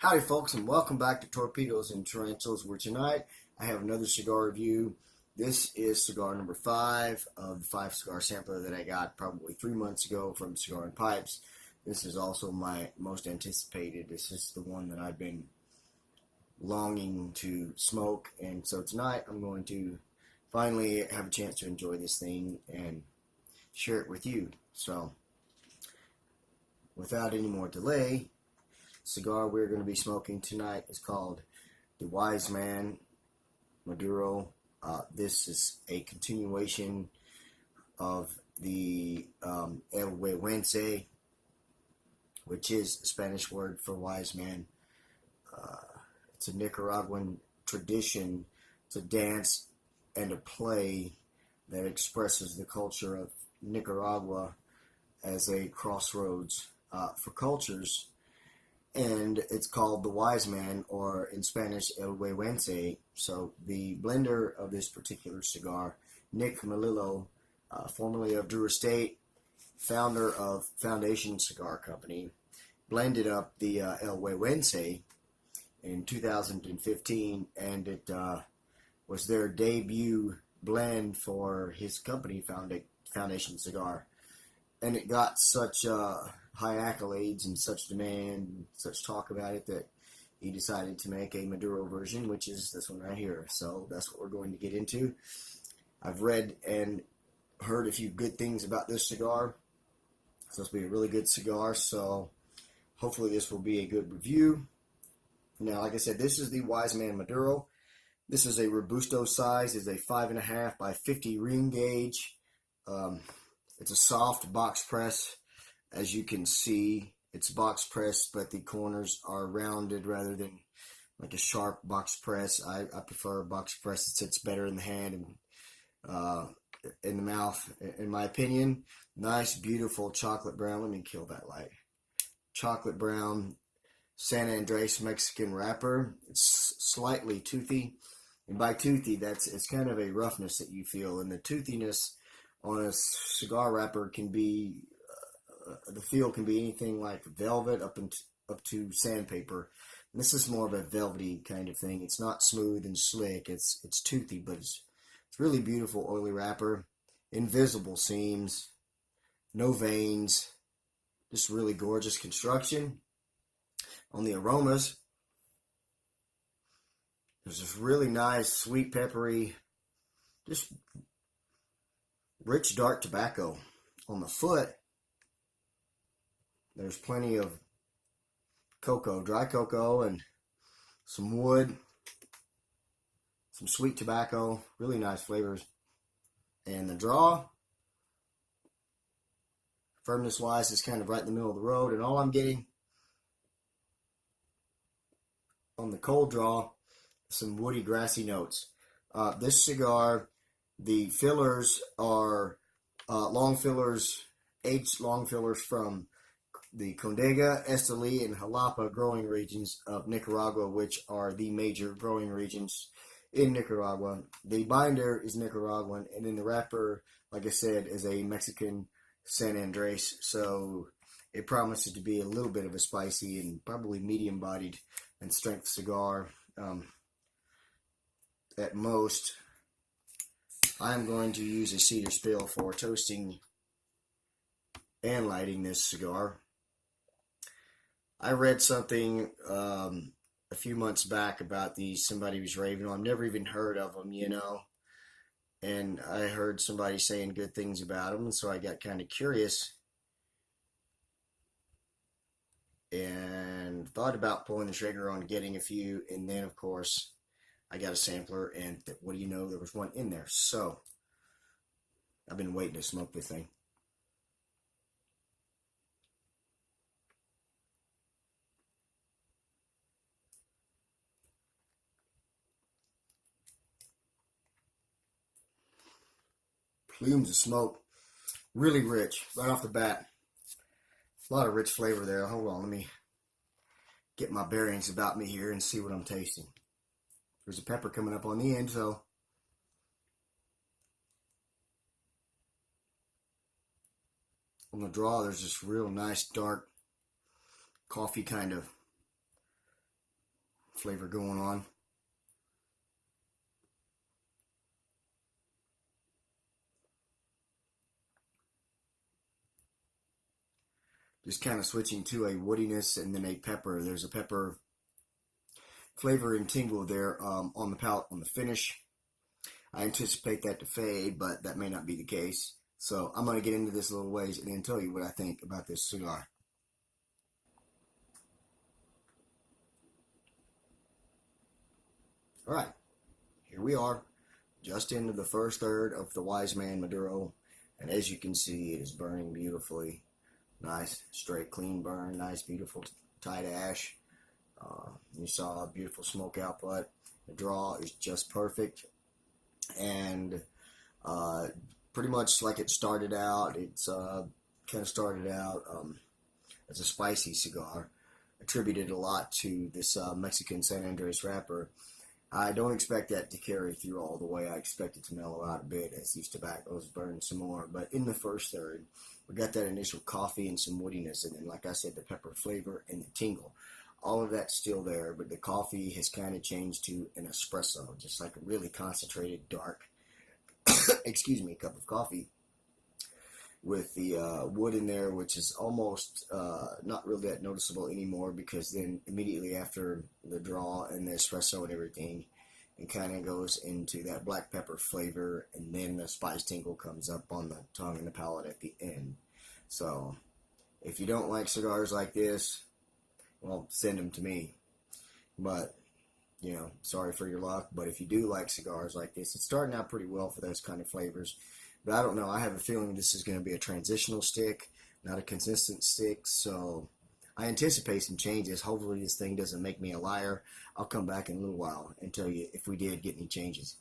Howdy folks, and welcome back to Torpedoes and Tarantulas, where tonight I have another cigar review. This is cigar number 5 of the 5 cigar sampler that I got probably 3 months ago from Cigar and Pipes. This is also my most anticipated. This is the one that I've been longing to smoke, and so tonight I'm going to finally have a chance to enjoy this thing and share it with you. So, without any more delay, cigar we're going to be smoking tonight is called the Wise Man Mauro. This is a continuation of the El Huehuense, which is a Spanish word for wise man. It's a Nicaraguan tradition. It's a dance and a play that expresses the culture of Nicaragua as a crossroads for cultures. And it's called the Wise Man, or in Spanish, El Huehuense. So the blender of this particular cigar, Nick Melillo, formerly of Drew Estate, founder of Foundation Cigar Company, blended up the El Huehuense in 2015, and it was their debut blend for his company, Foundation Cigar. And it got such high accolades and such demand and such talk about it that he decided to make a Maduro version, which is this one right here. So that's what we're going to get into. I've read and heard a few good things about this cigar. It's supposed to be a really good cigar, so hopefully this will be a good review. Now, like I said, this is the Wise Man Maduro. This is a robusto size. It's a 5.5 by 50 ring gauge. It's a soft box press. As you can see, it's box press, but the corners are rounded rather than like a sharp box press. I prefer a box press. It sits better in the hand and in the mouth, in my opinion. Nice, beautiful chocolate brown. Let me kill that light. Chocolate brown San Andres Mexican wrapper. It's slightly toothy, and by toothy, it's kind of a roughness that you feel, and the toothiness on a cigar wrapper can be, the feel can be anything like velvet up to sandpaper. And this is more of a velvety kind of thing. It's not smooth and slick. It's toothy, but it's really beautiful oily wrapper. Invisible seams, no veins, just really gorgeous construction. On the aromas, there's this really nice, sweet, peppery, just rich dark tobacco. On the foot, there's plenty of cocoa, dry cocoa, and some wood, some sweet tobacco, really nice flavors. And the draw, firmness wise, is kind of right in the middle of the road, and all I'm getting on the cold draw, some woody, grassy notes. This cigar, the fillers are long fillers, aged long fillers from the Condega, Esteli, and Jalapa growing regions of Nicaragua, which are the major growing regions in Nicaragua. The binder is Nicaraguan, and then the wrapper, like I said, is a Mexican San Andres. So it promises to be a little bit of a spicy and probably medium-bodied and strength cigar at most. I'm going to use a cedar spill for toasting and lighting this cigar. I read something a few months back about these. Somebody was raving on. I've never even heard of them, and I heard somebody saying good things about them, and so I got kind of curious and thought about pulling the trigger on getting a few, and then of course I got a sampler, and what do you know, there was one in there. So I've been waiting to smoke this thing. Plumes of smoke, really rich right off the bat. A lot of rich flavor there. Hold on, let me get my bearings about me here and see what I'm tasting. There's a pepper coming up on the end, so on the draw there's this real nice dark coffee kind of flavor going on. Just kind of switching to a woodiness and then a pepper. There's a pepper flavor and tingle there on the palate on the finish. I anticipate that to fade, but that may not be the case. So I'm going to get into this a little ways and then tell you what I think about this cigar. All right, here we are, just into the first third of the Wise Man Maduro. And as you can see, it is burning beautifully. Nice, straight, clean burn. Nice, beautiful, tight ash. You saw a beautiful smoke output. The draw is just perfect. And pretty much like it started out, it's kind of started out as a spicy cigar. Attributed a lot to this Mexican San Andres wrapper. I don't expect that to carry through all the way. I expect it to mellow out a bit as these tobaccos burn some more. But in the first third, we got that initial coffee and some woodiness. And then, like I said, the pepper flavor and the tingle. All of that's still there, but the coffee has kind of changed to an espresso, just like a really concentrated, dark, excuse me, cup of coffee with the wood in there, which is almost not really that noticeable anymore, because then immediately after the draw and the espresso and everything, it kind of goes into that black pepper flavor, and then the spice tingle comes up on the tongue and the palate at the end. So if you don't like cigars like this, well, send them to me. But, you know, sorry for your luck. But if you do like cigars like this, it's starting out pretty well for those kind of flavors. But I don't know. I have a feeling this is going to be a transitional stick, not a consistent stick. So I anticipate some changes. Hopefully this thing doesn't make me a liar. I'll come back in a little while and tell you if we did get any changes.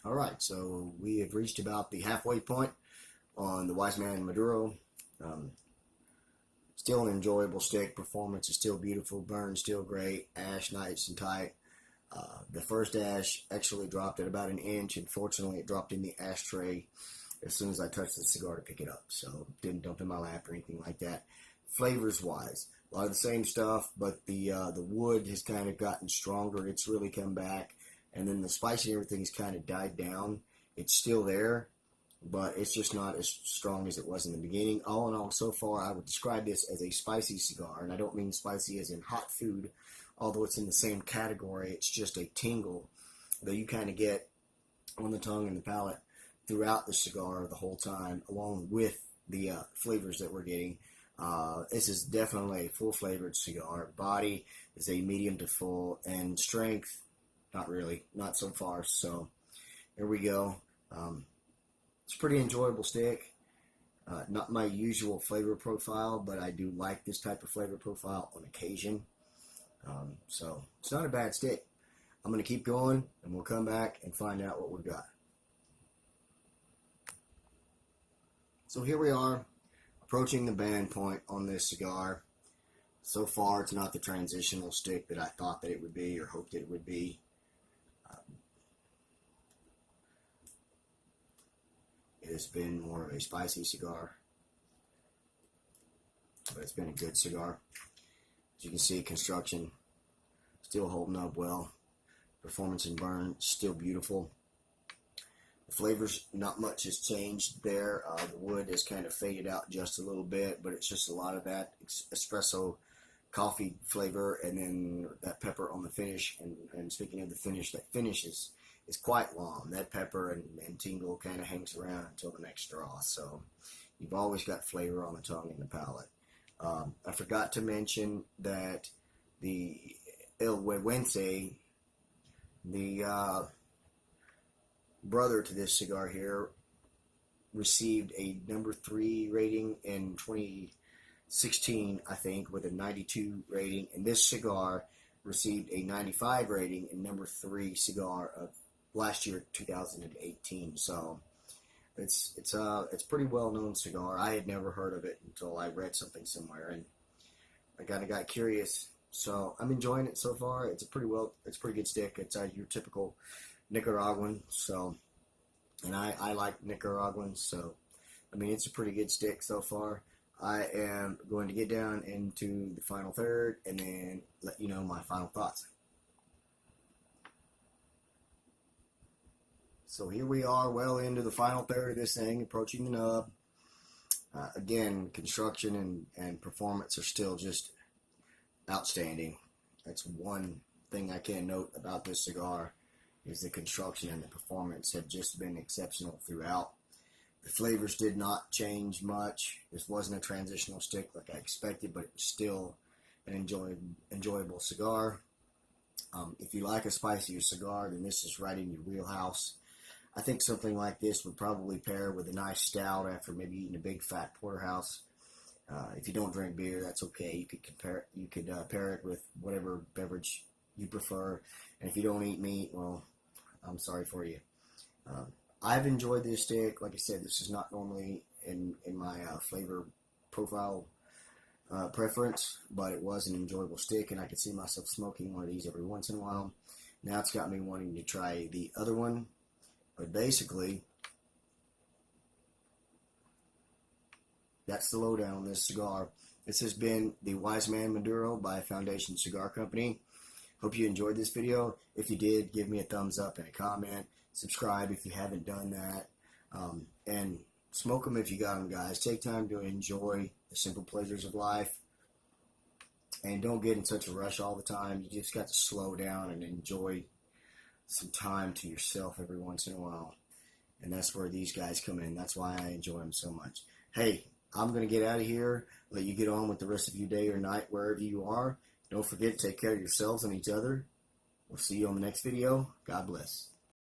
All right, so we have reached about the halfway point on the Wise Man Maduro. Still an enjoyable stick. Performance is still beautiful. Burn still great. Ash nice and tight. The first ash actually dropped at about an inch. Unfortunately, it dropped in the ashtray as soon as I touched the cigar to pick it up. So didn't dump in my lap or anything like that. Flavors wise, a lot of the same stuff, but the wood has kind of gotten stronger. It's really come back, and then the spice and everything has kind of died down. It's still there, but it's just not as strong as it was in the beginning. All in all, so far, I would describe this as a spicy cigar, and I don't mean spicy as in hot food, although it's in the same category. It's just a tingle that you kind of get on the tongue and the palate throughout the cigar the whole time, along with the flavors that we're getting. This is definitely a full-flavored cigar. Body is a medium to full, and strength, not really, not so far. So here we go. It's a pretty enjoyable stick. Not my usual flavor profile, but I do like this type of flavor profile on occasion. So it's not a bad stick. I'm going to keep going, and we'll come back and find out what we've got. So here we are, approaching the band point on this cigar. So far, it's not the transitional stick that I thought that it would be or hoped it would be. It has been more of a spicy cigar, but it's been a good cigar. As you can see, construction still holding up well. Performance and burn still beautiful. The flavors, not much has changed there. The wood has kind of faded out just a little bit, but it's just a lot of that espresso coffee flavor, and then that pepper on the finish. And speaking of the finish, that finish is quite long. That pepper and tingle kind of hangs around until the next draw. So you've always got flavor on the tongue and the palate. I forgot to mention that the El Huehuense, the brother to this cigar here, received a number 3 rating in 2016, I think, with a 92 rating. And this cigar received a 95 rating in number 3 cigar of last year, 2018. So it's pretty well known cigar. I had never heard of it until I read something somewhere, and I kind of got curious. So I'm enjoying it so far. It's a pretty good stick. It's your typical Nicaraguan. So, and I like Nicaraguans. So, I mean, it's a pretty good stick so far. I am going to get down into the final third and then let you know my final thoughts. So here we are, well into the final third of this thing, approaching the nub. Again, construction and performance are still just outstanding. That's one thing I can note about this cigar, is the construction and the performance have just been exceptional throughout. The flavors did not change much. This wasn't a transitional stick like I expected, but it was still an enjoyable cigar. If you like a spicier cigar, then this is right in your wheelhouse. I think something like this would probably pair with a nice stout after maybe eating a big fat porterhouse. If you don't drink beer, that's okay. You could pair it with whatever beverage you prefer. And if you don't eat meat, well, I'm sorry for you. I've enjoyed this stick. Like I said, this is not normally in my flavor profile preference, but it was an enjoyable stick, and I could see myself smoking one of these every once in a while. Now it's got me wanting to try the other one. But basically, that's the lowdown on this cigar. This has been the Wise Man Mauro by Foundation Cigar Company. Hope you enjoyed this video. If you did, give me a thumbs up and a comment. Subscribe if you haven't done that. And smoke them if you got them, guys. Take time to enjoy the simple pleasures of life. And don't get in such a rush all the time. You just got to slow down and enjoy some time to yourself every once in a while. And that's where these guys come in. That's why I enjoy them so much. Hey, I'm going to get out of here. Let you get on with the rest of your day or night, wherever you are. Don't forget to take care of yourselves and each other. We'll see you on the next video. God bless.